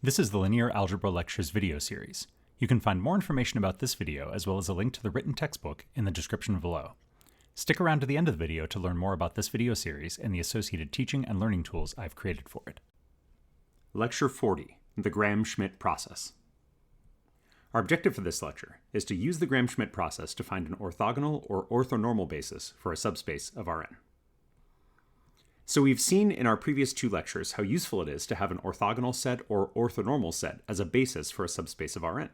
This is the Linear Algebra Lectures video series. You can find more information about this video as well as a link to the written textbook in the description below. Stick around to the end of the video to learn more about this video series and the associated teaching and learning tools I've created for it. Lecture 40, the Gram-Schmidt process. Our objective for this lecture is to use the Gram-Schmidt process to find an orthogonal or orthonormal basis for a subspace of Rn. So we've seen in our previous two lectures how useful it is to have an orthogonal set or orthonormal set as a basis for a subspace of Rn.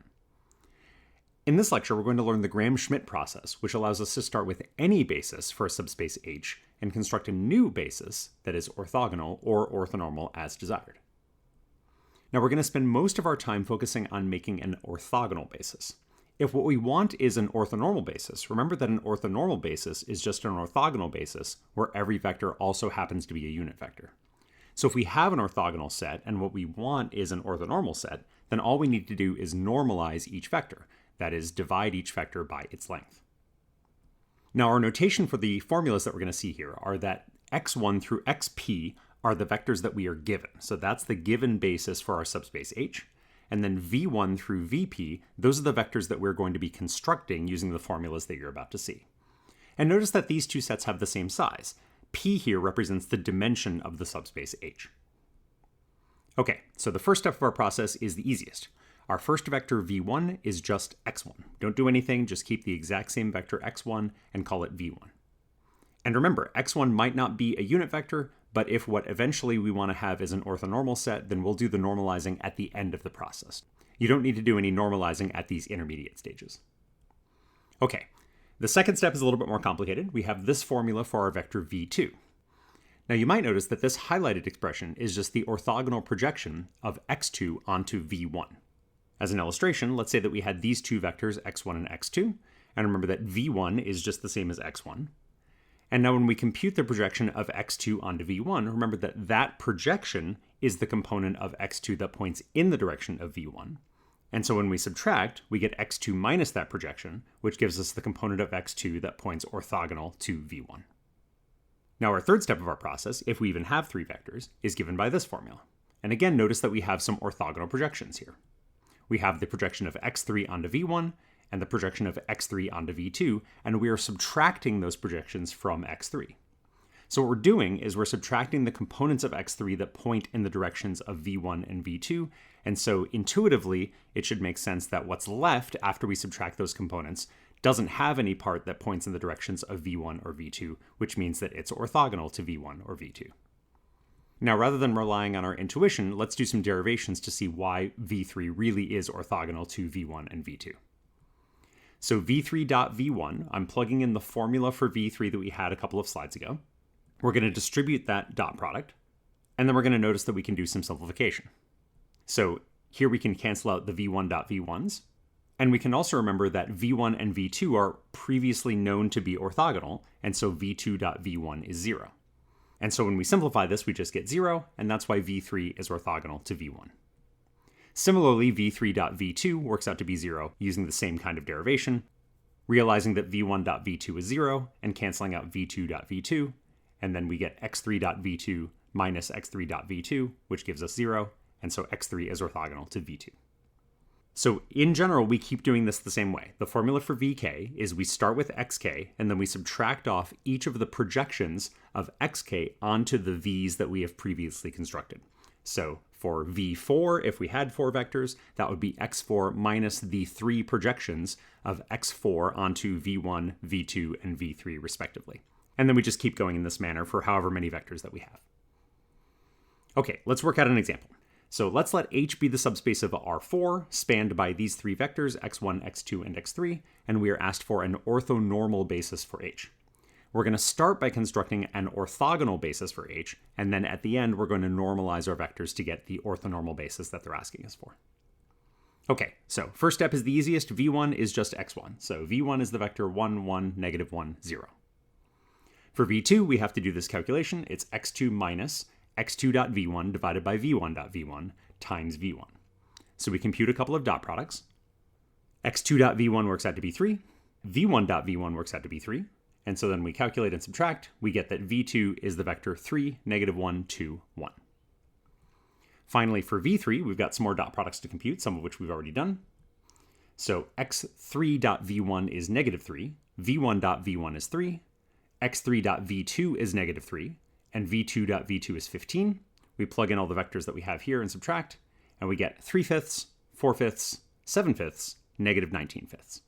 In this lecture, we're going to learn the Gram-Schmidt process, which allows us to start with any basis for a subspace H and construct a new basis that is orthogonal or orthonormal as desired. Now we're going to spend most of our time focusing on making an orthogonal basis. If what we want is an orthonormal basis, remember that an orthonormal basis is just an orthogonal basis where every vector also happens to be a unit vector. So if we have an orthogonal set and what we want is an orthonormal set, then all we need to do is normalize each vector, that is, divide each vector by its length. Now our notation for the formulas that we're going to see here are that x1 through xp are the vectors that we are given. So that's the given basis for our subspace H. And then v1 through vp, those are the vectors that we're going to be constructing using the formulas that you're about to see. And notice that these two sets have the same size. P here represents the dimension of the subspace H. Okay, so the first step of our process is the easiest. Our first vector v1 is just x1. Don't do anything, just keep the exact same vector x1 and call it v1. And remember, x1 might not be a unit vector, but if what eventually we want to have is an orthonormal set, then we'll do the normalizing at the end of the process. You don't need to do any normalizing at these intermediate stages. Okay, the second step is a little bit more complicated. We have this formula for our vector v2. Now you might notice that this highlighted expression is just the orthogonal projection of x2 onto v1. As an illustration, let's say that we had these two vectors, x1 and x2, and remember that v1 is just the same as x1. And now when we compute the projection of x2 onto v1, remember that that projection is the component of x2 that points in the direction of v1. And so when we subtract, we get x2 minus that projection, which gives us the component of x2 that points orthogonal to v1. Now our third step of our process, if we even have three vectors, is given by this formula. And again, notice that we have some orthogonal projections here. We have the projection of x3 onto v1, and the projection of x3 onto v2, and we are subtracting those projections from x3. So what we're doing is we're subtracting the components of x3 that point in the directions of v1 and v2, and so intuitively, it should make sense that what's left after we subtract those components doesn't have any part that points in the directions of v1 or v2, which means that it's orthogonal to v1 or v2. Now, rather than relying on our intuition, let's do some derivations to see why v3 really is orthogonal to v1 and v2. So v3.v1, I'm plugging in the formula for v3 that we had a couple of slides ago. We're going to distribute that dot product, and then we're going to notice that we can do some simplification. So here we can cancel out the v1.v1s, and we can also remember that v1 and v2 are previously known to be orthogonal, and so v2.v1 is 0. And so when we simplify this, we just get 0, and that's why v3 is orthogonal to v1. Similarly, v3.v2 works out to be 0 using the same kind of derivation, realizing that v1.v2 is 0 and canceling out v2.v2, and then we get x3.v2 minus x3.v2, which gives us 0, and so x3 is orthogonal to v2. So in general, we keep doing this the same way. The formula for vk is we start with xk, and then we subtract off each of the projections of xk onto the v's that we have previously constructed. So for v4, if we had four vectors, that would be x4 minus the three projections of x4 onto v1, v2, and v3 respectively. And then we just keep going in this manner for however many vectors that we have. Okay, let's work out an example. So let's let H be the subspace of R4, spanned by these three vectors, x1, x2, and x3, and we are asked for an orthonormal basis for H. We're going to start by constructing an orthogonal basis for H, and then at the end, we're going to normalize our vectors to get the orthonormal basis that they're asking us for. Okay, so first step is the easiest. V1 is just x1. So V1 is the vector 1, 1, negative 1, 0. For V2, we have to do this calculation. It's x2 minus x2.v1 divided by v1.v1 times v1. So we compute a couple of dot products. x2.v1 works out to be 3. v1.v1 works out to be 3. And so then we calculate and subtract, we get that v2 is the vector 3, negative 1, 2, 1. Finally, for v3, we've got some more dot products to compute, some of which we've already done. So x3.v1 is negative 3, v1.v1 is 3, x3.v2 is negative 3, and v2.v2 is 15. We plug in all the vectors that we have here and subtract, and we get 3/5, 4/5, 7/5, negative 19/5.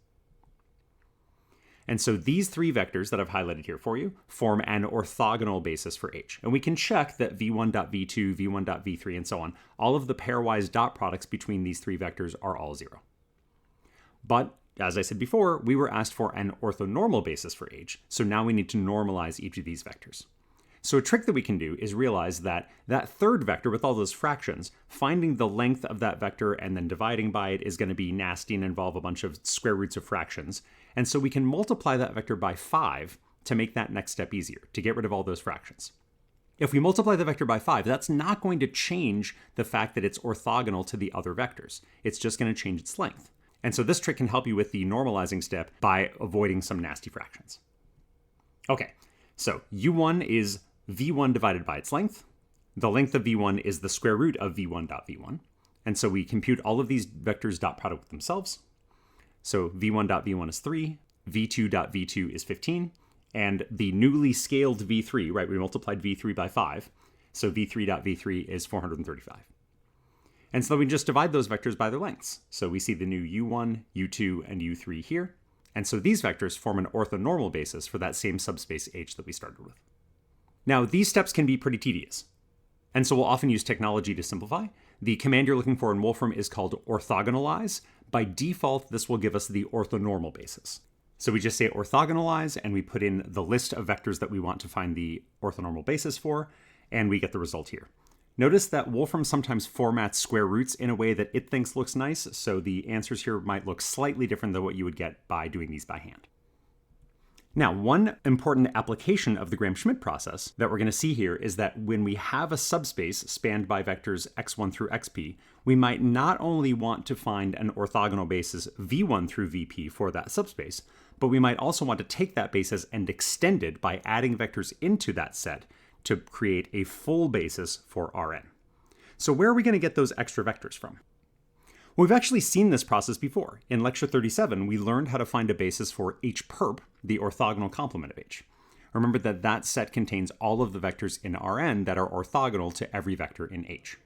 And so these three vectors that I've highlighted here for you form an orthogonal basis for H. And we can check that v1.v2, v1.v3, and so on, all of the pairwise dot products between these three vectors are all 0. But, as I said before, we were asked for an orthonormal basis for H, so now we need to normalize each of these vectors. So a trick that we can do is realize that that third vector with all those fractions, finding the length of that vector and then dividing by it is going to be nasty and involve a bunch of square roots of fractions. And so we can multiply that vector by 5 to make that next step easier, to get rid of all those fractions. If we multiply the vector by 5, that's not going to change the fact that it's orthogonal to the other vectors. It's just going to change its length. And so this trick can help you with the normalizing step by avoiding some nasty fractions. Okay, so u1 is v1 divided by its length. The length of v1 is the square root of v1.v1. And so we compute all of these vectors dot product with themselves. So v1.v1 is 3, v2.v2 is 15, and the newly scaled v3, right, we multiplied v3 by 5, so v3.v3 is 435. And so we just divide those vectors by their lengths. So we see the new u1, u2, and u3 here. And so these vectors form an orthonormal basis for that same subspace H that we started with. Now, these steps can be pretty tedious, and so we'll often use technology to simplify. The command you're looking for in Wolfram is called orthogonalize. By default, this will give us the orthonormal basis. So we just say orthogonalize, and we put in the list of vectors that we want to find the orthonormal basis for, and we get the result here. Notice that Wolfram sometimes formats square roots in a way that it thinks looks nice, so the answers here might look slightly different than what you would get by doing these by hand. Now, one important application of the Gram-Schmidt process that we're going to see here is that when we have a subspace spanned by vectors x1 through xp, we might not only want to find an orthogonal basis v1 through vp for that subspace, but we might also want to take that basis and extend it by adding vectors into that set to create a full basis for Rn. So where are we going to get those extra vectors from? We've actually seen this process before. In lecture 37, we learned how to find a basis for H perp, the orthogonal complement of H. Remember that that set contains all of the vectors in Rn that are orthogonal to every vector in H.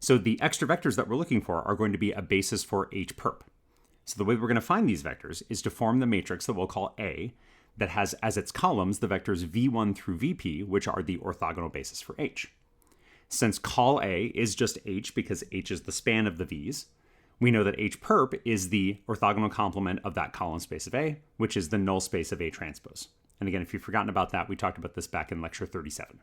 So the extra vectors that we're looking for are going to be a basis for H perp. So the way we're going to find these vectors is to form the matrix that we'll call A, that has as its columns the vectors v1 through vp, which are the orthogonal basis for H. Since call A is just H because H is the span of the V's, we know that H perp is the orthogonal complement of that column space of A, which is the null space of A transpose. And again, if you've forgotten about that, we talked about this back in lecture 37.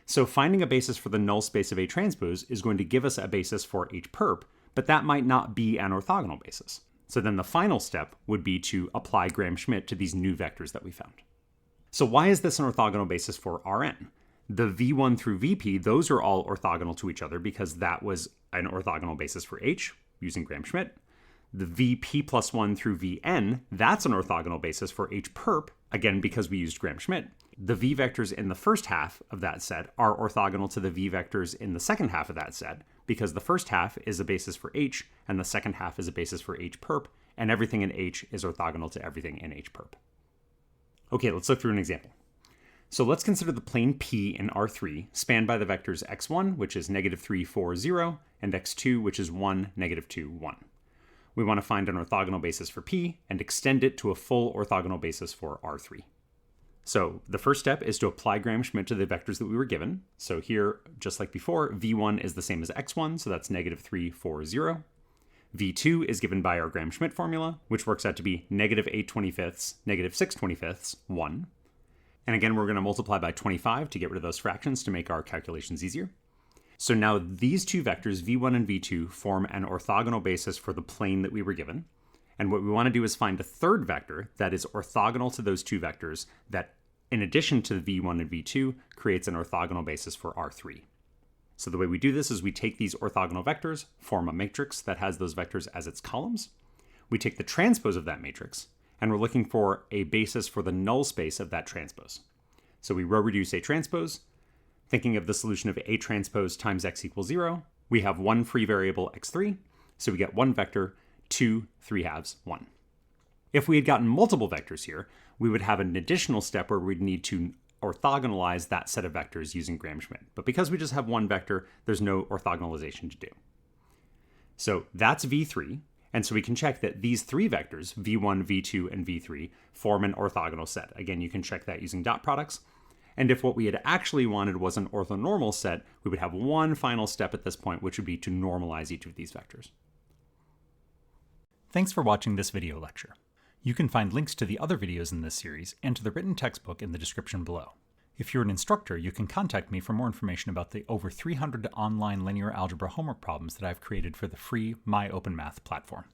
So finding a basis for the null space of A transpose is going to give us a basis for H perp, but that might not be an orthogonal basis. So then the final step would be to apply Gram-Schmidt to these new vectors that we found. So why is this an orthogonal basis for Rn? The v1 through vp, those are all orthogonal to each other because that was an orthogonal basis for H using Gram-Schmidt. The vp plus 1 through vn, that's an orthogonal basis for H perp, again because we used Gram-Schmidt. The v vectors in the first half of that set are orthogonal to the v vectors in the second half of that set because the first half is a basis for H and the second half is a basis for H perp, and everything in H is orthogonal to everything in H perp. Okay, let's look through an example. So let's consider the plane P in R3 spanned by the vectors x1, which is -3, 4, 0, and x2, which is 1, -2, 1. We want to find an orthogonal basis for P and extend it to a full orthogonal basis for R3. So the first step is to apply Gram-Schmidt to the vectors that we were given. So here, just like before, v1 is the same as x1, so that's -3, 4, 0. v2 is given by our Gram-Schmidt formula, which works out to be -8/25, -6/25, 1. And again, we're going to multiply by 25 to get rid of those fractions to make our calculations easier. So now these two vectors, v1 and v2, form an orthogonal basis for the plane that we were given. And what we want to do is find a third vector that is orthogonal to those two vectors that, in addition to v1 and v2, creates an orthogonal basis for R3. So the way we do this is we take these orthogonal vectors, form a matrix that has those vectors as its columns. We take the transpose of that matrix, and we're looking for a basis for the null space of that transpose. So we row reduce A transpose, Thinking of the solution of A transpose times x equals 0, we have one free variable x3, so we get one vector, 2, 3/2, 1. If we had gotten multiple vectors here, we would have an additional step where we'd need to orthogonalize that set of vectors using Gram-Schmidt. But because we just have one vector, there's no orthogonalization to do. So that's v3, and so we can check that these three vectors, v1, v2, and v3, form an orthogonal set. Again, you can check that using dot products. And if what we had actually wanted was an orthonormal set, we would have one final step at this point, which would be to normalize each of these vectors. Thanks for watching this video lecture. You can find links to the other videos in this series and to the written textbook in the description below. If you're an instructor, you can contact me for more information about the over 300 online linear algebra homework problems that I've created for the free My Open Math platform.